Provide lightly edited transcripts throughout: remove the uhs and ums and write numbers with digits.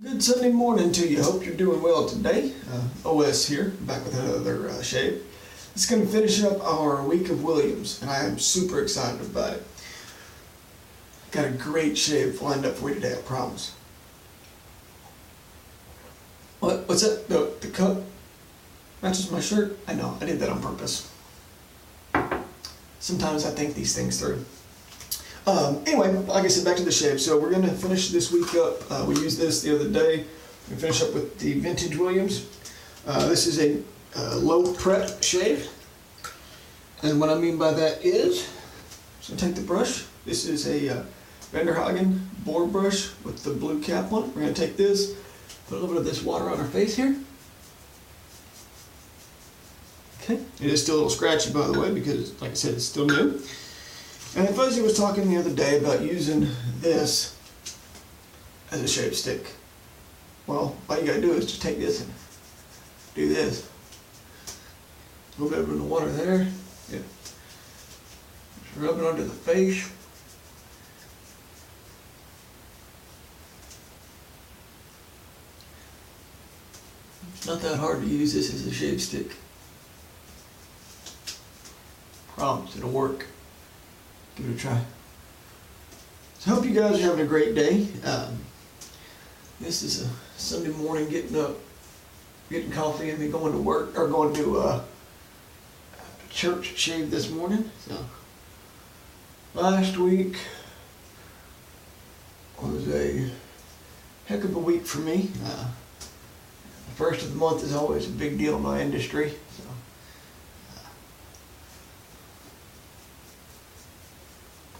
Good Sunday morning to you. Hope you're doing well today. OS here, back with another shave. It's going to finish up our week of Williams, and I am super excited about it. Got a great shave lined up for you today, I promise. What's that? The cup matches my shirt? I know, I did that on purpose. Sometimes I think these things through. Anyway, like I said, back to the shave. So we're going to finish this week up. We used this the other day. We finish up with the Vintage Williams. This is a low prep shave. And what I mean by that is, so take the brush. This is a Vanderhagen boar brush with the blue cap on it. We're going to take this, put a little bit of this water on our face here. Okay. It is still a little scratchy, by the way, because, like I said, it's still new. And Fuzzy was talking the other day about using this as a shave stick. Well, all you gotta do is just take this and do this. A little bit of the water there. Yeah. Just rub it onto the face. It's not that hard to use this as a shave stick. Promise, it'll work. Give it a try. So I hope you guys are having a great day. This is a Sunday morning, getting up, getting coffee, and then going to work, or going to church shave this morning. So last week was a heck of a week for me. The first of the month is always a big deal in my industry. So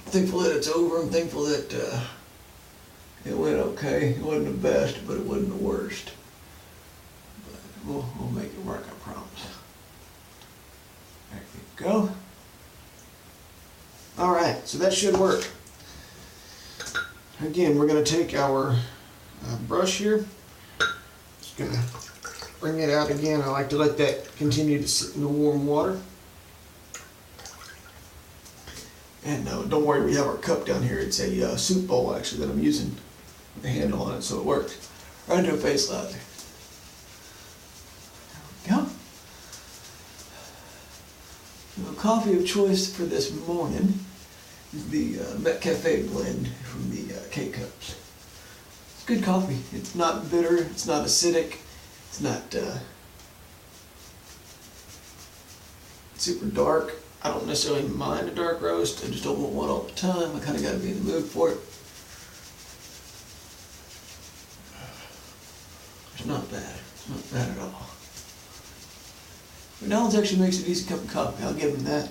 thankful that it's over. I'm thankful that it went okay. It wasn't the best, but it wasn't the worst. But we'll make it work, I promise. There you go. All right, so that should work. Again, we're going to take our brush here. Just going to bring it out again. I like to let that continue to sit in the warm water. And don't worry, we have our cup down here. It's a soup bowl, actually, that I'm using with the handle on it, so it works. Right into a face lather. There we go. The coffee of choice for this morning is the Met Cafe blend from the K-Cups. It's good coffee. It's not bitter, it's not acidic, it's not super dark. I don't necessarily mind a dark roast, I just don't want one all the time. I kind of got to be in the mood for it. It's not bad. It's not bad at all. McDonald's actually makes an easy cup of coffee, I'll give them that.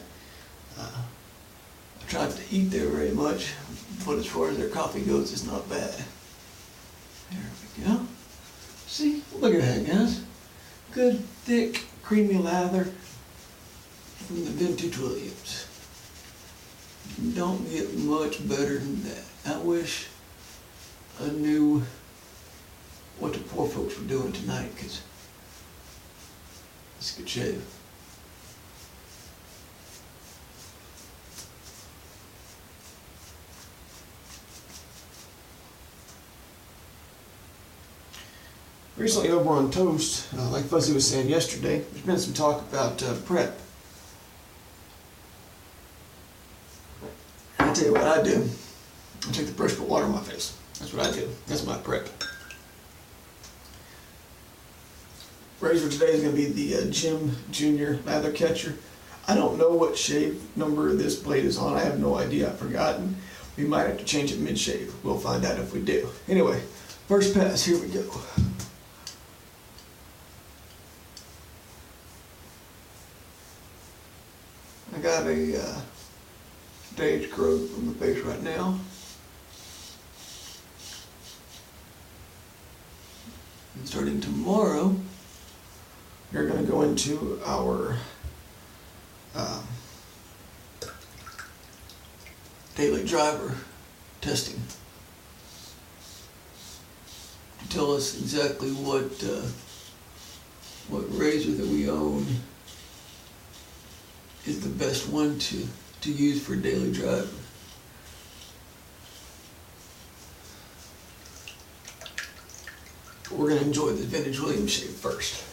I try not to eat there very much, but as far as their coffee goes, it's not bad. There we go. See? Look at that, guys. Good, thick, creamy lather from the Vintage Williams. You don't get much better than that. I wish I knew what the poor folks were doing tonight, because it's a good shave. Recently over on Toast, like Fuzzy was saying yesterday, there's been some talk about prep. I tell you what I do. I take the brush, put water on my face. That's what I do. That's my prep. Razor today is going to be the Jim Jr. Lather Catcher. I don't know what shave number this blade is on. I have no idea. I've forgotten. We might have to change it mid-shave. We'll find out if we do. Anyway, first pass. Here we go. I got a stage growth from the face right now. And starting tomorrow, we're going to go into our daily driver testing to tell us exactly what razor that we own is the best one to use for daily driver. We're gonna enjoy the vintage Williams shave first.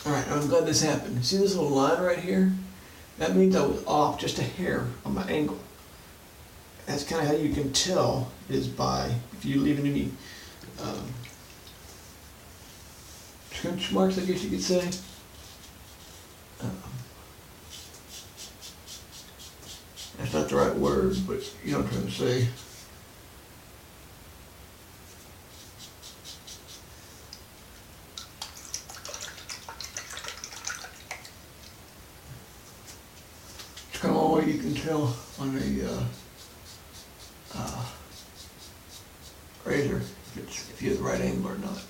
Alright, I'm glad this happened. See this little line right here? That means I was off just a hair on my angle. That's kind of how you can tell, is by, if you leave any trench marks, I guess you could say. That's not the right word, but you know what I'm trying to say. It's kind of all way you can tell on a razor if you have the right angle or not.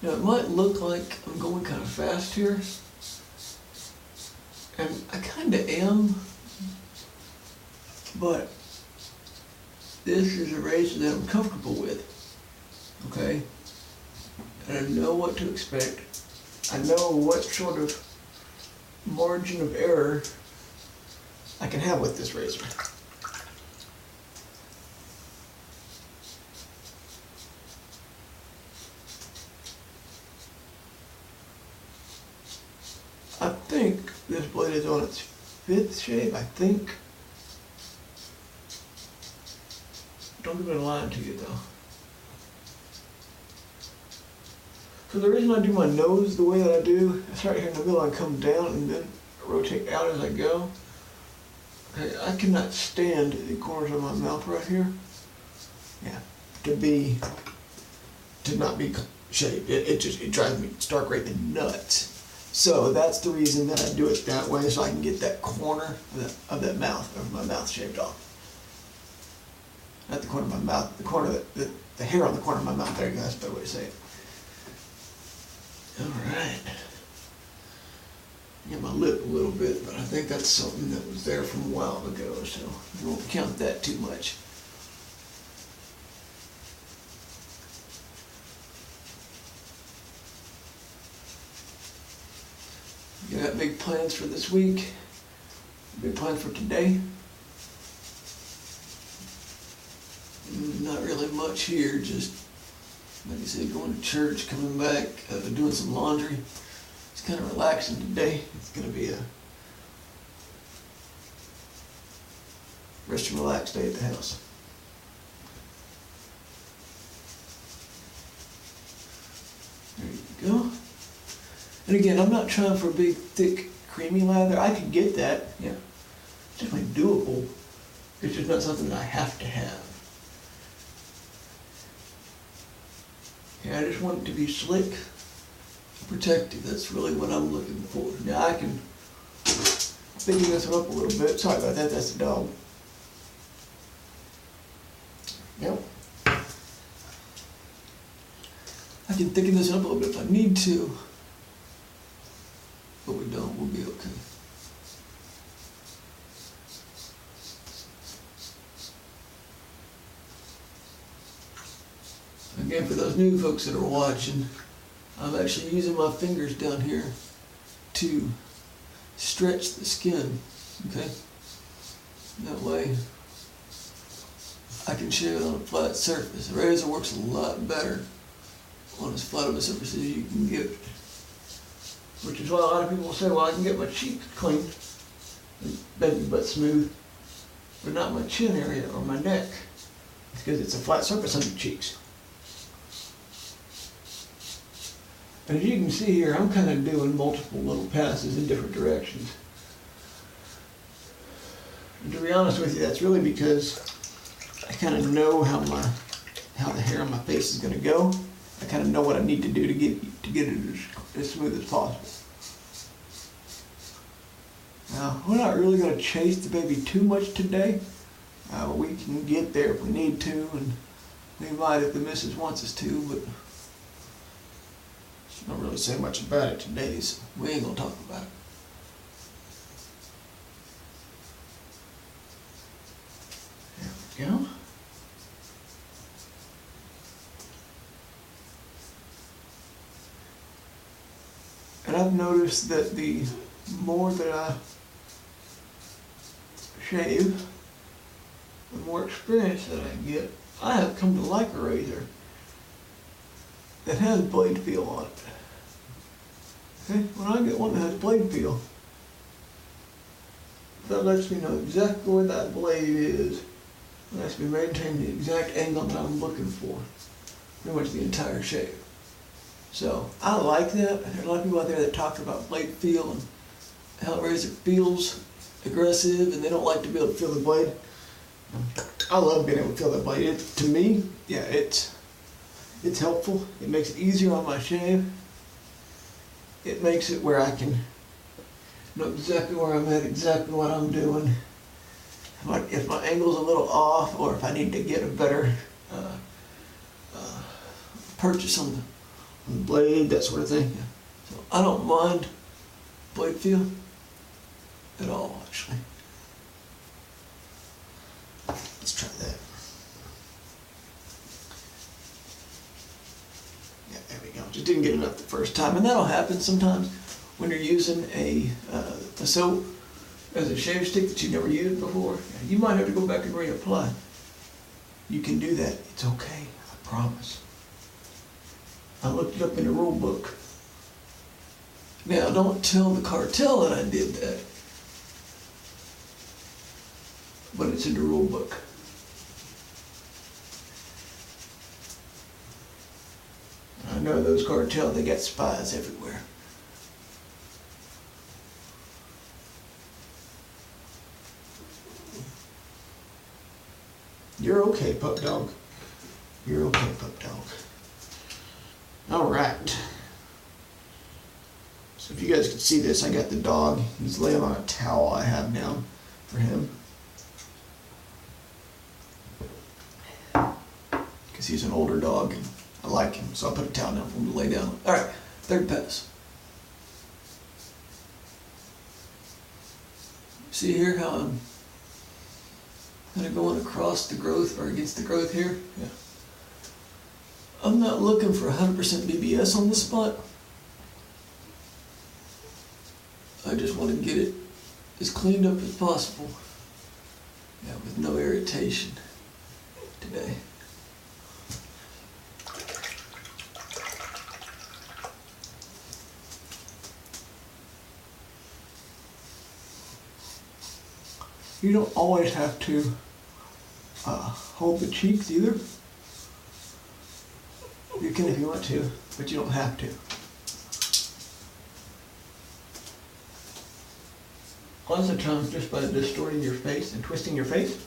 Now it might look like I'm going kind of fast here, and I kind of am, but this is a razor that I'm comfortable with, okay? And I know what to expect. I know what sort of margin of error I can have with this razor. I think this blade is on its 5th shave, I think. Don't give me a line to you though. So the reason I do my nose the way that I do, I start here in the middle and come down and then rotate out as I go. Okay, I cannot stand the corners of my mouth right here. Yeah, to not be shaved. It drives me stark raving nuts. So that's the reason that I do it that way, so I can get that corner of that mouth, of my mouth shaved off. Not the corner of my mouth, the corner the hair on the corner of my mouth. There you go, that's a better way to say it. Alright. Get my lip a little bit, but I think that's something that was there from a while ago, so we won't count that too much. You got big plans for this week? Big plans for today? Not really much here, just like I said, going to church, coming back, doing some laundry. It's kind of relaxing today. It's going to be a rest and relax day at the house. There you go. And again, I'm not trying for a big, thick, creamy lather. I could get that, yeah. It's definitely doable. It's just not something that I have to have. Yeah, I just want it to be slick, protective. That's really what I'm looking for. Now I can thicken this one up a little bit. Sorry about that, that's the dog. Yep. I can thicken this up a little bit if I need to, but we don't, we'll be okay. Again, for those new folks that are watching, I'm actually using my fingers down here to stretch the skin, okay? That way I can shave it on a flat surface. The razor works a lot better on as flat of a surface as you can get. Which is why a lot of people will say, well, I can get my cheeks clean, bend but smooth, but not my chin area or my neck. It's because it's a flat surface on your cheeks. And as you can see here, I'm kind of doing multiple little passes in different directions. And to be honest with you, that's really because I kind of know how the hair on my face is going to go. I kind of know what I need to do to get it as smooth as possible. Now, we're not really going to chase the baby too much today. We can get there if we need to, and we might if the missus wants us to, but she don't really say much about it today, so we ain't going to talk about it. There we go. And I've noticed that the more that I shave, the more experience that I get. I have come to like a razor that has blade feel on it. Okay, when I get one that has blade feel, that lets me know exactly where that blade is. It lets me maintain the exact angle that I'm looking for, pretty much the entire shave. So I like that. There's a lot of people out there that talk about blade feel and how a razor feels aggressive, and they don't like to be able to feel the blade. I love being able to feel the blade. To me, yeah, it's helpful. It makes it easier on my shave. It makes it where I can know exactly where I'm at, exactly what I'm doing. If my angle's a little off, or if I need to get a better purchase on the blade, that sort of thing. So I don't mind blade feel at all, actually. Let's try that. Yeah, there we go. Just didn't get enough the first time, and that'll happen sometimes when you're using a soap as a shave stick that you've never used before. You might have to go back and reapply. You can do that. It's okay. I promise. I looked it up in the rule book. Now, don't tell the cartel that I did that, but it's in the rule book. I know those cartels, they got spies everywhere. You're okay, pup dog. You're okay, pup dog. All right. So if you guys can see this, I got the dog. He's laying on a towel I have down for him. Because he's an older dog and I like him, so I put a towel down for him to lay down. All right, third pass. See here how I'm kind of going across the growth or against the growth here? Yeah. I'm not looking for 100% BBS on this spot. I just want to get it as cleaned up as possible. Yeah, with no irritation today. You don't always have to hold the cheeks either. You can if you want to, but you don't have to. Lots of times, just by distorting your face and twisting your face,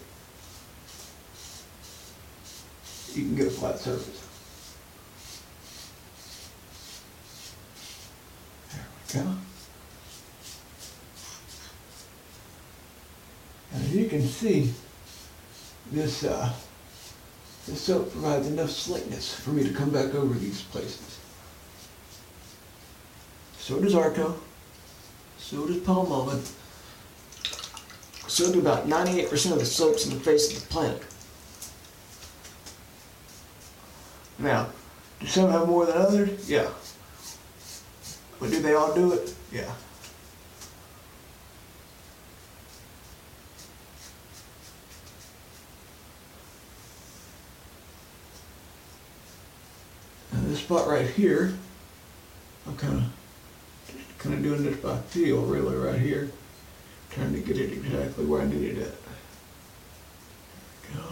you can get a flat surface. There we go. And as you can see, this soap provides enough slickness for me to come back over these places. So does Arco. So does Palmolive. So do about 98% of the soaps in the face of the planet. Now, do some have more than others? Yeah. But do they all do it? Yeah. And this spot right here, I'm kind of doing this by feel, really, right here. Trying to get it exactly where I need it at. There we go.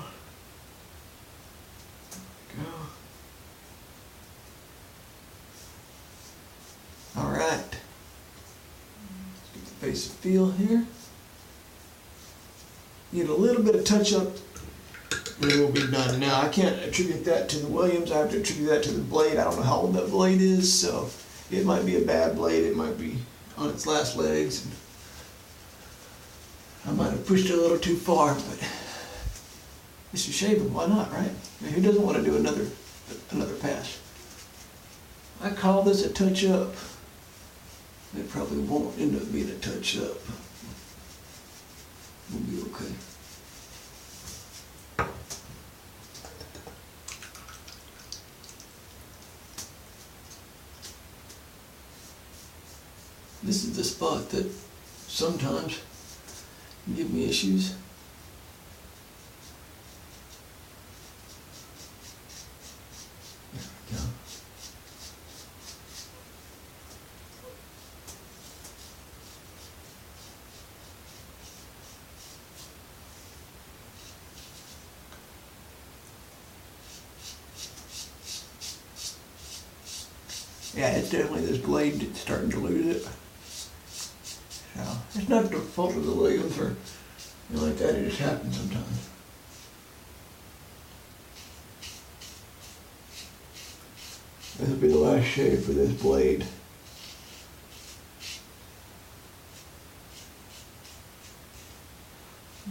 There we go. All right. Let's get the face of feel here. Need a little bit of touch up, and it will be done. Now, I can't attribute that to the Williams. I have to attribute that to the blade. I don't know how old that blade is, so it might be a bad blade. It might be on its last legs. I might have pushed it a little too far, but Mr. Shaver, why not, right? I mean, who doesn't want to do another pass? I call this a touch-up. It probably won't end up being a touch-up. We'll be okay. This is the spot that sometimes can give me issues. There we go. Yeah, it's definitely this blade that's starting to lose it. So, it's not the fault of the Williams or anything like that, it just happens sometimes. This will be the last shave for this blade.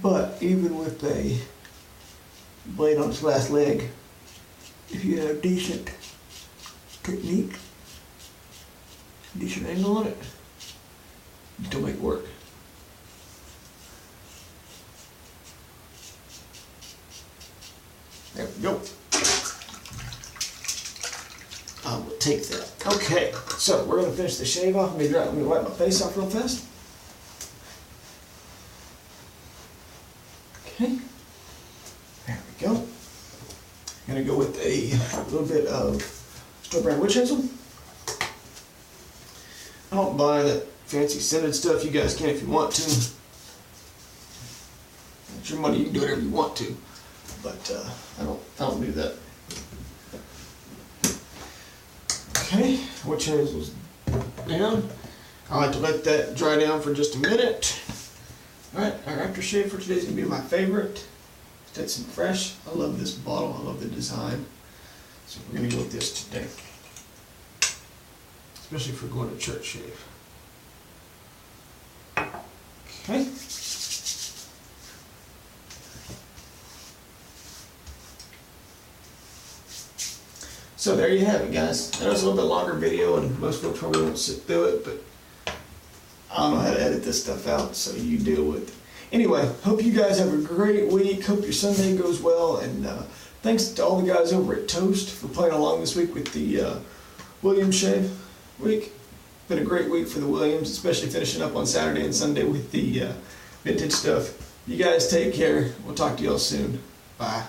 But even with a blade on its last leg, if you have decent technique, decent angle on it, you still make it work. There we go. I will take that. Okay, so we're gonna finish the shave off. Let me wipe my face off real fast. Okay, there we go. Gonna go with a little bit of store brand witch hazel. I don't buy that fancy scented stuff. You guys can if you want to. It's your money. You can do whatever you want to, but I don't do that. Okay, witch hazel's down. I like to let that dry down for just a minute. All right, our aftershave for today is gonna be my favorite. Stetson Fresh. I love this bottle. I love the design. So we're gonna go with this today. Especially if we're going to church shave. Okay. So there you have it, guys. I know it's a little bit longer video and most folks probably won't sit through it, but I don't know how to edit this stuff out, so you deal with it. Anyway, hope you guys have a great week. Hope your Sunday goes well, and thanks to all the guys over at Toast for playing along this week with the Williams shave week. Been a great week for the Williams, especially finishing up on Saturday and Sunday with the vintage stuff. You guys take care. We'll talk to y'all soon. Bye.